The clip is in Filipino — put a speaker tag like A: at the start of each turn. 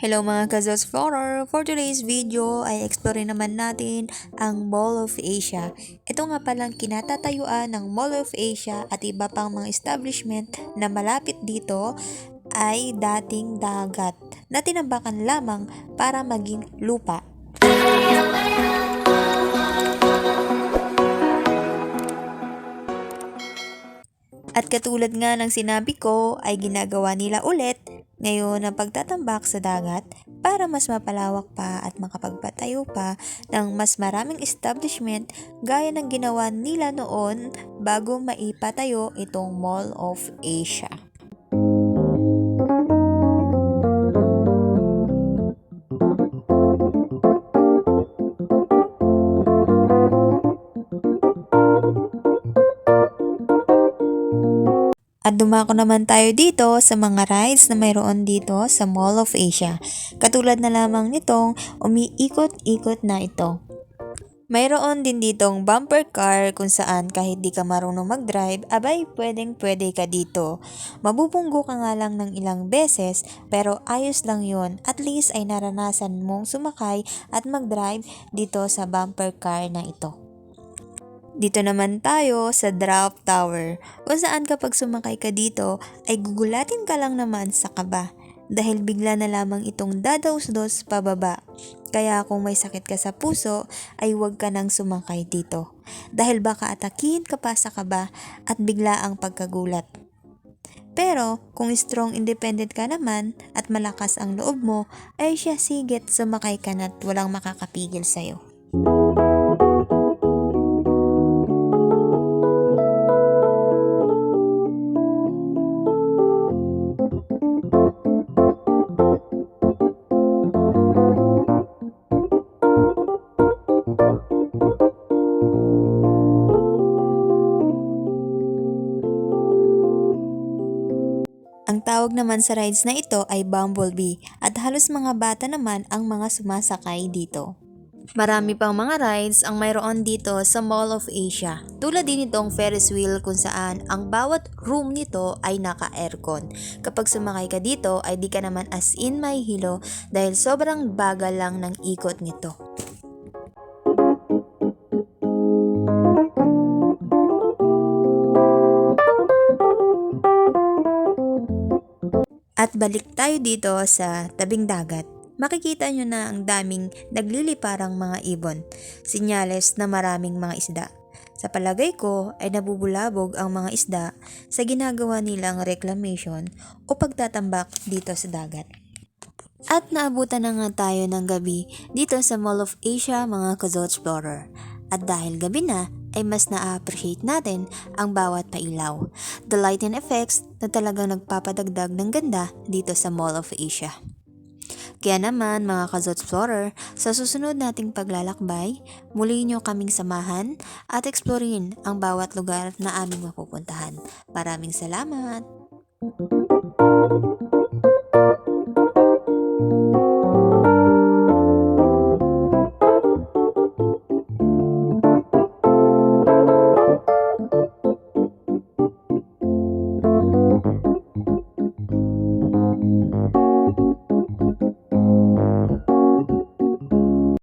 A: Hello mga Kazots Explorer! For today's video ay explore naman natin ang Mall of Asia. Ito nga palang kinatatayuan ng Mall of Asia at iba pang mga establishment na malapit dito ay dating dagat na tinambakan lamang para maging lupa. At katulad nga ng sinabi ko ay ginagawa nila ulit ngayon ang pagtatambak sa dagat para mas mapalawak pa at makapagpatayo pa ng mas maraming establishment gaya ng ginawa nila noon bago maipatayo itong Mall of Asia. At dumako naman tayo dito sa mga rides na mayroon dito sa Mall of Asia. Katulad na lamang nitong umiikot-ikot na ito. Mayroon din ditong bumper car kung saan kahit di ka marunong mag-drive, abay pwedeng-pwede ka dito. Mabubunggo ka nga lang ng ilang beses pero ayos lang yon. At least ay naranasan mong sumakay at mag-drive dito sa bumper car na ito. Dito naman tayo sa Drop Tower, kung saan kapag sumakay ka dito ay gugulatin ka lang naman sa kaba dahil bigla na lamang itong dadaos-dos pababa. Kaya kung may sakit ka sa puso ay huwag ka nang sumakay dito dahil baka atakin ka pa sa kaba at bigla ang pagkagulat. Pero kung strong independent ka naman at malakas ang loob mo ay siya sigit sumakay ka na't walang makakapigil sa'yo. Ang tawag naman sa rides na ito ay Bumblebee at halos mga bata naman ang mga sumasakay dito. Marami pang mga rides ang mayroon dito sa Mall of Asia. Tulad din itong Ferris wheel kung saan ang bawat room nito ay naka-aircon. Kapag sumakay ka dito ay di ka naman as in may hilo dahil sobrang bagal lang ng ikot nito. At balik tayo dito sa tabing dagat. Makikita nyo na ang daming nagliliparang mga ibon, sinyales na maraming mga isda. Sa palagay ko ay nabubulabog ang mga isda sa ginagawa nilang reclamation o pagtatambak dito sa dagat. At naabutan na nga tayo ng gabi dito sa Mall of Asia mga Kazots Explorer. At dahil gabi na, ay mas na-appreciate natin ang bawat pailaw. The lighting effects na talagang nagpapadagdag ng ganda dito sa Mall of Asia. Kaya naman mga Kazots Explorer, sa susunod nating paglalakbay, muli nyo kaming samahan at explorein ang bawat lugar na aming mapupuntahan. Maraming salamat!